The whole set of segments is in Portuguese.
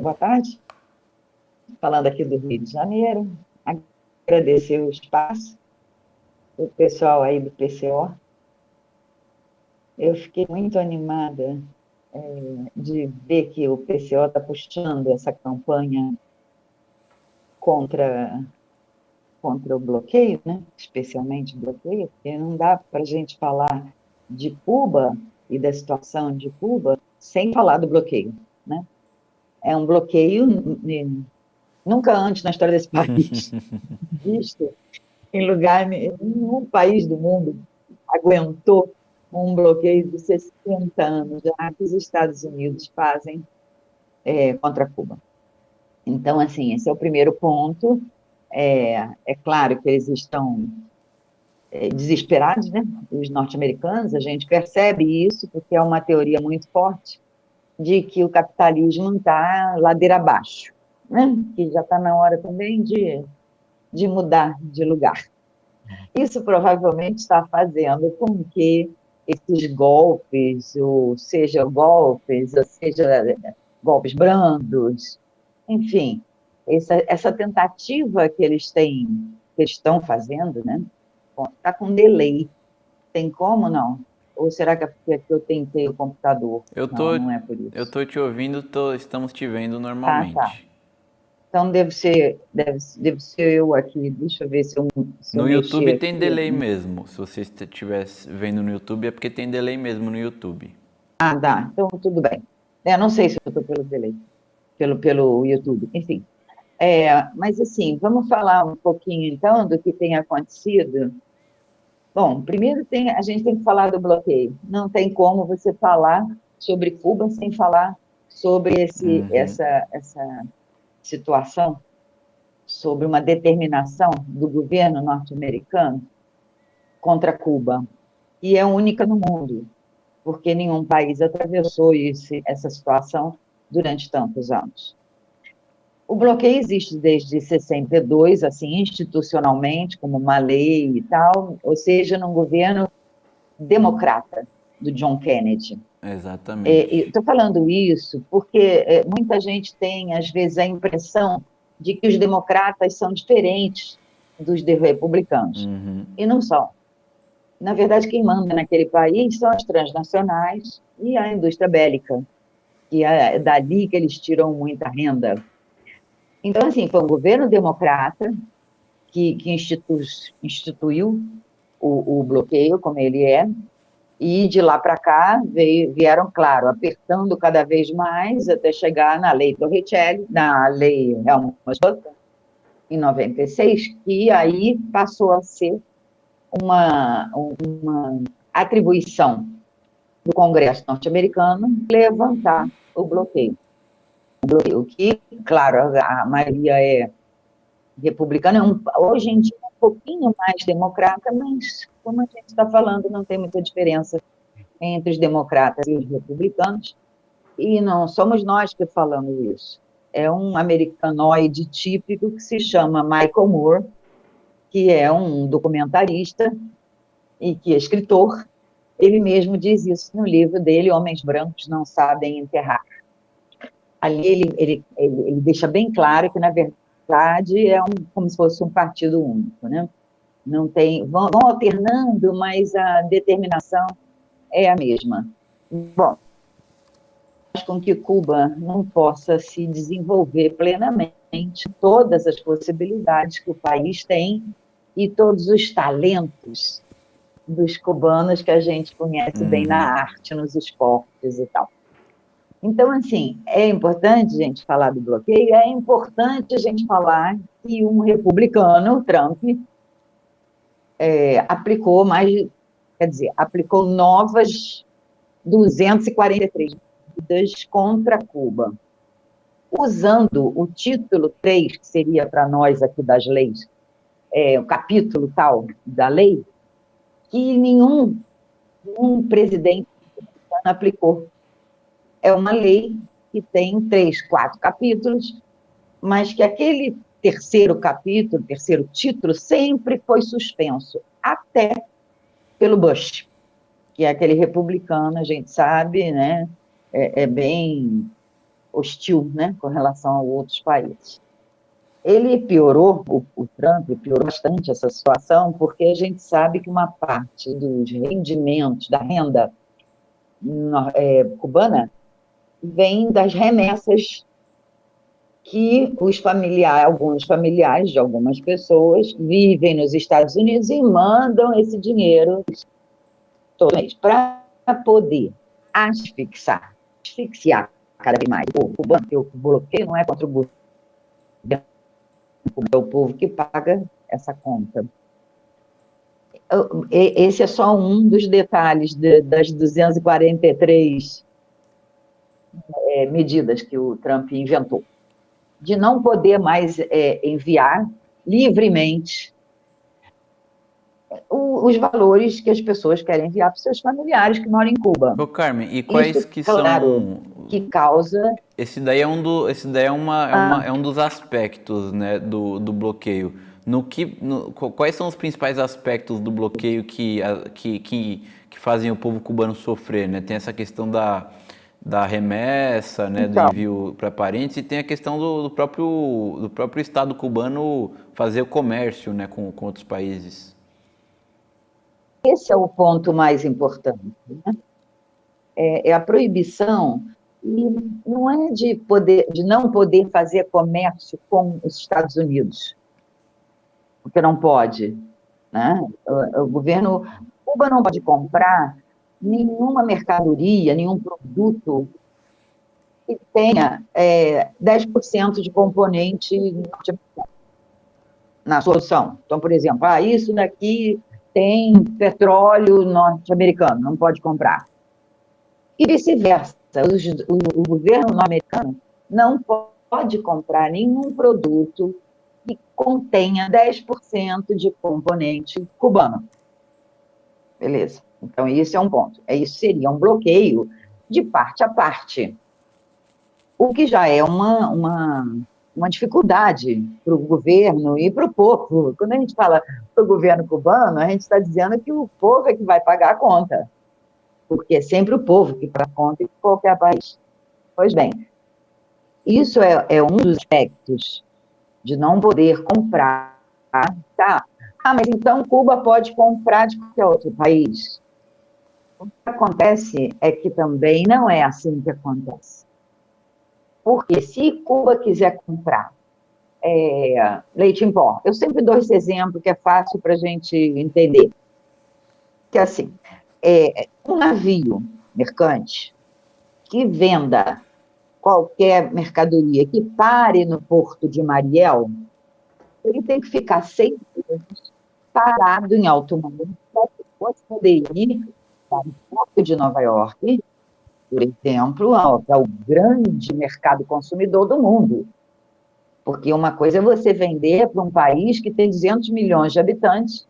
Boa tarde, falando aqui do Rio de Janeiro, agradecer o espaço, o pessoal aí do PCO. Eu fiquei muito animada de ver que o PCO está puxando essa campanha contra, contra o bloqueio, né? Especialmente o bloqueio, porque não dá para a gente falar de Cuba e da situação de Cuba sem falar do bloqueio, né? É um bloqueio nunca antes na história desse país visto em lugar nenhum país do mundo aguentou um bloqueio de 60 anos, já que os Estados Unidos fazem contra Cuba. Então, assim, esse é o primeiro ponto. É claro que eles estão desesperados, né? Os norte-americanos, a gente percebe isso, porque é uma teoria muito forte de que o capitalismo está ladeira abaixo, né? Que já está na hora também de mudar de lugar. Isso provavelmente está fazendo com que esses golpes, ou seja, golpes brandos, enfim, essa tentativa que eles têm, que eles estão fazendo, né, está com delay. Tem como não? Ou será que é porque eu tentei o computador? Eu Não, tô, não é por eu isso. tô te ouvindo, estamos te vendo Ah, tá. normalmente. Então deve ser eu aqui. Deixa eu ver se eu No mexer YouTube tem aqui. delay mesmo. Se você estiver vendo no YouTube é porque tem delay mesmo no YouTube. Ah, dá. Então tudo bem. Não sei se eu estou pelo delay, pelo YouTube, enfim. Mas assim, vamos falar um pouquinho então do que tem acontecido. Bom, primeiro a gente tem que falar do bloqueio. Não tem como você falar sobre Cuba sem falar sobre essa situação, sobre uma determinação do governo norte-americano contra Cuba, e é única no mundo, porque nenhum país atravessou essa situação durante tantos anos. O bloqueio existe desde 62, assim, institucionalmente, como uma lei e tal, ou seja, num governo democrata do John Kennedy. Exatamente. Estou falando isso porque muita gente tem, às vezes, a impressão de que os democratas são diferentes dos republicanos, e não são. Na verdade, quem manda naquele país são as transnacionais e a indústria bélica, que é dali que eles tiram muita renda. Então, assim, foi um governo democrata que instituiu o bloqueio, como ele é, e de lá para cá vieram, claro, apertando cada vez mais até chegar na Lei Torricelli, na Lei Helmut-Schmidt, em 96, que aí passou a ser uma atribuição do Congresso norte-americano levantar o bloqueio. O que, claro, a maioria é republicana, hoje em dia é um pouquinho mais democrata, mas, como a gente está falando, não tem muita diferença entre os democratas e os republicanos, e não somos nós que falamos isso. É um americanoide típico que se chama Michael Moore, que é um documentarista e que é escritor. Ele mesmo diz isso no livro dele, Homens Brancos Não Sabem Enterrar. Ali ele deixa bem claro que, na verdade, como se fosse um partido único, né? Não tem, vão alternando, mas a determinação é a mesma. Bom, faz com que Cuba não possa se desenvolver plenamente todas as possibilidades que o país tem e todos os talentos dos cubanos que a gente conhece bem na arte, nos esportes e tal. Então, assim, é importante a gente falar do bloqueio, é importante a gente falar que um republicano, Trump, aplicou aplicou novas 243 medidas contra Cuba, usando o título 3, que seria para nós aqui das leis, o capítulo tal da lei, que nenhum presidente aplicou. É uma lei que tem 3, 4 capítulos, mas que aquele terceiro capítulo, terceiro título, sempre foi suspenso, até pelo Bush, que é aquele republicano, a gente sabe, né? É bem hostil, né, com relação a outros países. Ele piorou, o Trump piorou bastante essa situação, porque a gente sabe que uma parte dos rendimentos, da renda cubana, vem das remessas que alguns familiares de algumas pessoas vivem nos Estados Unidos e mandam esse dinheiro todo mês para poder asfixiar cada vez mais o povo cubano, porque o bloqueio não é contra o governo, é o povo que paga essa conta. Esse é só um dos detalhes das 243 medidas que o Trump inventou, de não poder mais enviar livremente os valores que as pessoas querem enviar para os seus familiares que moram em Cuba. Ô, Carmen, e quais Isso, que claro, são... que causa... Esse daí é um dos aspectos, né, do bloqueio. Quais são os principais aspectos do bloqueio que fazem o povo cubano sofrer, né? Tem essa questão da remessa, né, do envio para parentes, e tem a questão do próprio Estado cubano fazer o comércio, né, com outros países. Esse é o ponto mais importante, né? É a proibição, e não é de não poder fazer comércio com os Estados Unidos, porque não pode, né? O governo Cuba não pode comprar nenhuma mercadoria, nenhum produto que tenha 10% de componente na solução. Então, por exemplo, isso daqui tem petróleo norte-americano, não pode comprar. E vice-versa, o governo norte-americano não pode comprar nenhum produto que contenha 10% de componente cubano. Beleza? Então, isso é um ponto. Isso seria um bloqueio de parte a parte, o que já é uma dificuldade para o governo e para o povo. Quando a gente fala para o governo cubano, a gente está dizendo que o povo é que vai pagar a conta, porque é sempre o povo que paga a conta em qualquer país. Pois bem, isso é um dos aspectos de não poder comprar, tá? Mas então Cuba pode comprar de qualquer outro país? O que acontece é que também não é assim que acontece. Porque se Cuba quiser comprar leite em pó, eu sempre dou esse exemplo que é fácil para a gente entender. Que é assim, um navio mercante que venda qualquer mercadoria que pare no porto de Mariel, ele tem que ficar 6 meses parado em alto mar para poder ir para o porto de Nova York, por exemplo, que é o grande mercado consumidor do mundo. Porque uma coisa é você vender para um país que tem 200 milhões de habitantes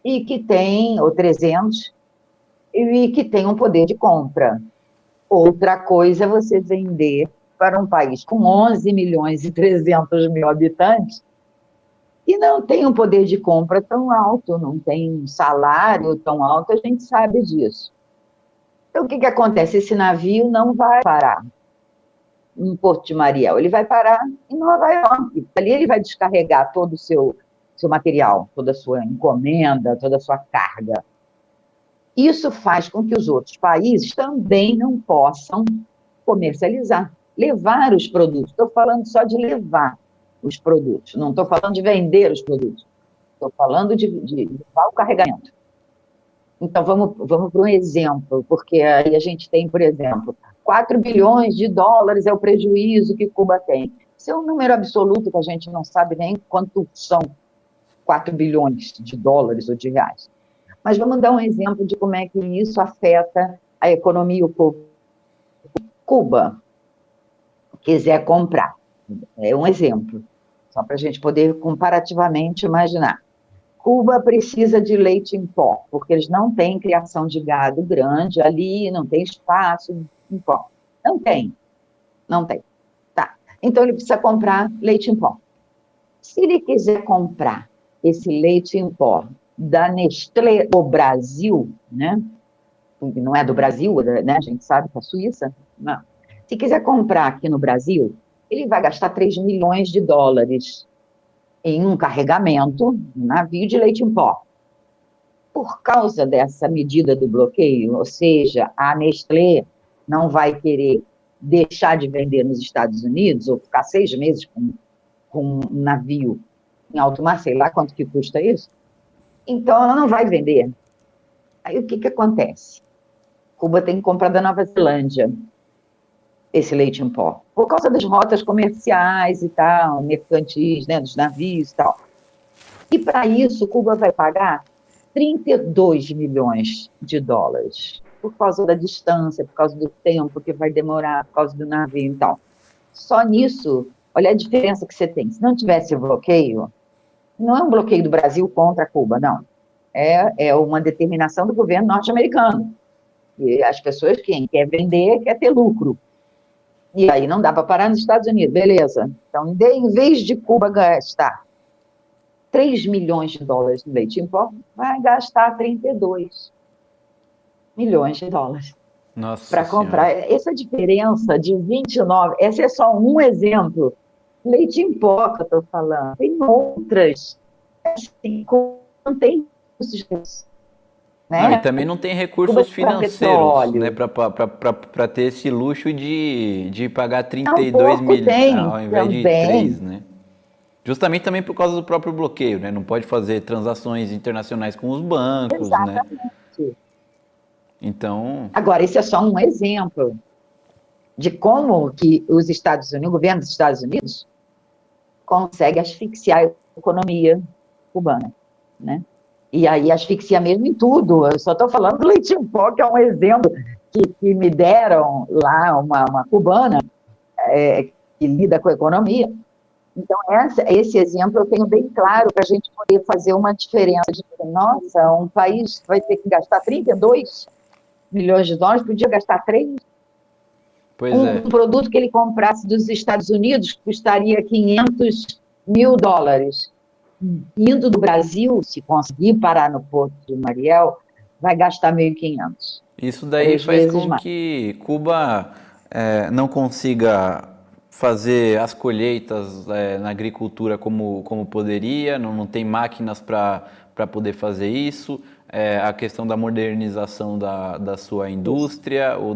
e que tem, ou 300, e que tem um poder de compra. Outra coisa é você vender para um país com 11 milhões e 300 mil habitantes e não tem um poder de compra tão alto, não tem um salário tão alto, a gente sabe disso. Então, o que acontece? Esse navio não vai parar em Porto de Mariel, ele vai parar em Nova York. Ali ele vai descarregar todo o seu material, toda a sua encomenda, toda a sua carga. Isso faz com que os outros países também não possam comercializar, levar os produtos. Estou falando só de levar os produtos, não estou falando de vender os produtos, estou falando de levar o carregamento. Então, vamos para um exemplo, porque aí a gente tem, por exemplo, 4 bilhões de dólares é o prejuízo que Cuba tem. Isso é um número absoluto que a gente não sabe nem quanto são 4 bilhões de dólares ou de reais. Mas vamos dar um exemplo de como é que isso afeta a economia e o povo. Cuba quiser comprar, é um exemplo, só para a gente poder comparativamente imaginar. Cuba precisa de leite em pó, porque eles não têm criação de gado grande ali, não tem espaço em pó. Não tem. Tá. Então, ele precisa comprar leite em pó. Se ele quiser comprar esse leite em pó da Nestlé do Brasil, né? Não é do Brasil, né? A gente sabe que é a Suíça, não. Se quiser comprar aqui no Brasil, ele vai gastar 3 milhões de dólares em um carregamento, um navio de leite em pó. Por causa dessa medida do bloqueio, ou seja, a Nestlé não vai querer deixar de vender nos Estados Unidos, ou ficar 6 meses com um navio em alto mar, sei lá quanto que custa isso, então ela não vai vender. Aí o que que acontece? Cuba tem que comprar da Nova Zelândia esse leite em pó, por causa das rotas comerciais e tal, mercantis, né, dos navios e tal. E para isso, Cuba vai pagar 32 milhões de dólares, por causa da distância, por causa do tempo que vai demorar, por causa do navio e tal. Só nisso, olha a diferença que você tem. Se não tivesse o bloqueio, não é um bloqueio do Brasil contra Cuba, não. É uma determinação do governo norte-americano. E as pessoas, quem quer vender, quer ter lucro. E aí não dá para parar nos Estados Unidos, beleza. Então, em vez de Cuba gastar 3 milhões de dólares no leite em pó, vai gastar 32 milhões de dólares Nossa para Senhora. comprar. Essa diferença de 29, esse é só um exemplo. Leite em pó que eu estou falando. Tem outras, assim, não tem recursos, Não, e né? também não tem Cuba recursos para financeiros, né, petróleo. para ter esse luxo de pagar 32 Tampouco mil tem ao invés de 3, também. né? Justamente também por causa do próprio bloqueio, né? Não pode fazer transações internacionais com os bancos, né? Exatamente. Então, Agora, esse é só um exemplo de como que os Estados Unidos, o governo dos Estados Unidos, consegue asfixiar a economia cubana, né? E aí asfixia mesmo em tudo. Eu só estou falando do leite em pó, que é um exemplo que me deram lá, uma cubana que lida com a economia. Então, esse exemplo eu tenho bem claro para a gente poder fazer uma diferença. De, nossa, um país vai ter que gastar 32 milhões de dólares, podia gastar 3. pois Um é. produto que ele comprasse dos Estados Unidos custaria 500 mil dólares. Indo do Brasil, se conseguir parar no Porto de Mariel, vai gastar 1.500, Isso daí 3 faz vezes com mais. que Cuba não consiga fazer as colheitas na agricultura como poderia, não tem máquinas para poder fazer isso, a questão da modernização da sua Isso. indústria ou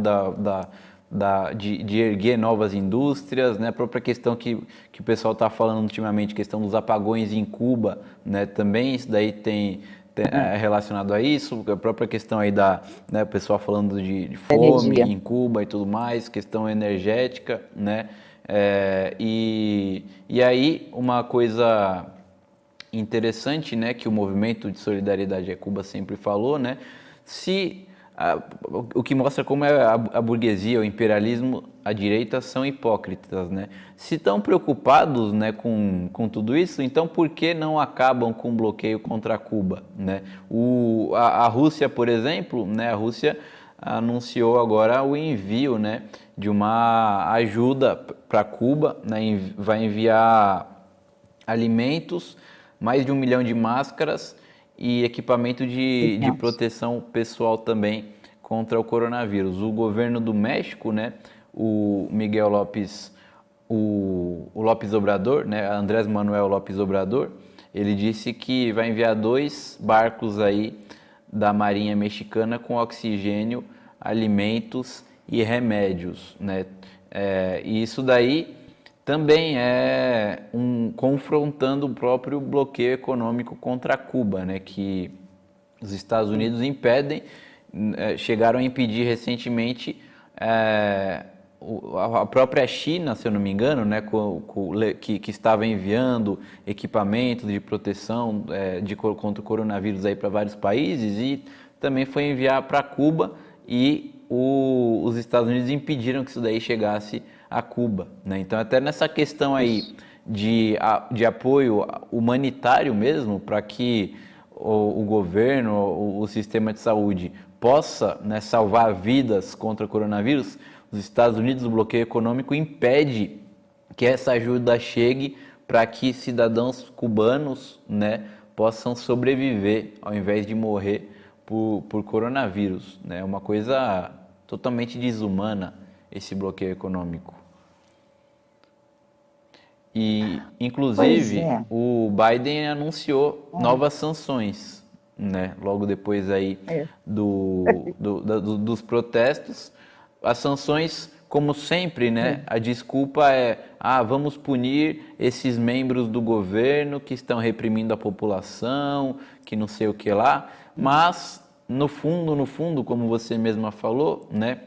de erguer novas indústrias, né? A própria questão que o pessoal está falando ultimamente, questão dos apagões em Cuba, né? Também isso daí é relacionado a isso, a própria questão aí né, o pessoal falando de fome Energia. em Cuba e tudo mais, questão energética, né? E aí uma coisa interessante, né, que o movimento de solidariedade a Cuba sempre falou, né? Se o que mostra como a burguesia, o imperialismo, a direita são hipócritas, né? Se estão preocupados, né, com tudo isso, então por que não acabam com o bloqueio contra Cuba, né? A Rússia, por exemplo, né, a Rússia anunciou agora o envio, né, de uma ajuda para Cuba, né, vai enviar alimentos, mais de 1 milhão de máscaras e equipamento de proteção pessoal também contra o coronavírus. O governo do México, né, o Miguel López, o López Obrador, né, Andrés Manuel López Obrador, ele disse que vai enviar 2 barcos aí da Marinha Mexicana com oxigênio, alimentos e remédios, né? E isso daí também é confrontando o próprio bloqueio econômico contra Cuba, né? Que os Estados Unidos impedem, chegaram a impedir recentemente a própria China, se eu não me engano, né, que estava enviando equipamentos de proteção contra o coronavírus aí para vários países e também foi enviar para Cuba e os Estados Unidos impediram que isso daí chegasse a Cuba, né? Então até nessa questão aí de apoio humanitário mesmo, para que o governo, o sistema de saúde possa, né, salvar vidas contra o coronavírus, os Estados Unidos, o bloqueio econômico impede que essa ajuda chegue para que cidadãos cubanos, né, possam sobreviver ao invés de morrer por coronavírus, né? É uma coisa totalmente desumana esse bloqueio econômico. E, inclusive, o Biden anunciou novas sanções, né? Logo depois aí dos protestos. As sanções, como sempre, né? A desculpa é, vamos punir esses membros do governo que estão reprimindo a população, que não sei o que lá. Mas, no fundo, como você mesma falou, né?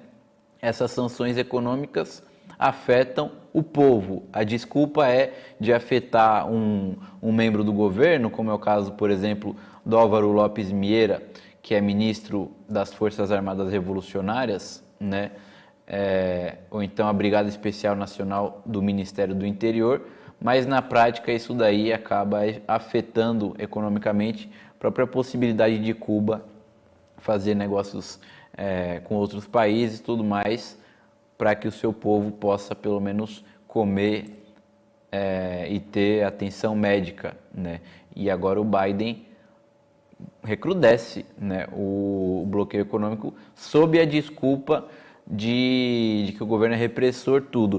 Essas sanções econômicas afetam o povo. A desculpa é de afetar um membro do governo, como é o caso, por exemplo, do Álvaro Lopes Mieira, que é ministro das Forças Armadas Revolucionárias, né? Ou então a Brigada Especial Nacional do Ministério do Interior, mas na prática isso daí acaba afetando economicamente a própria possibilidade de Cuba fazer negócios com outros países e tudo mais, para que o seu povo possa pelo menos comer e ter atenção médica, né? E agora o Biden recrudesce, né, o bloqueio econômico sob a desculpa de que o governo é repressor, tudo.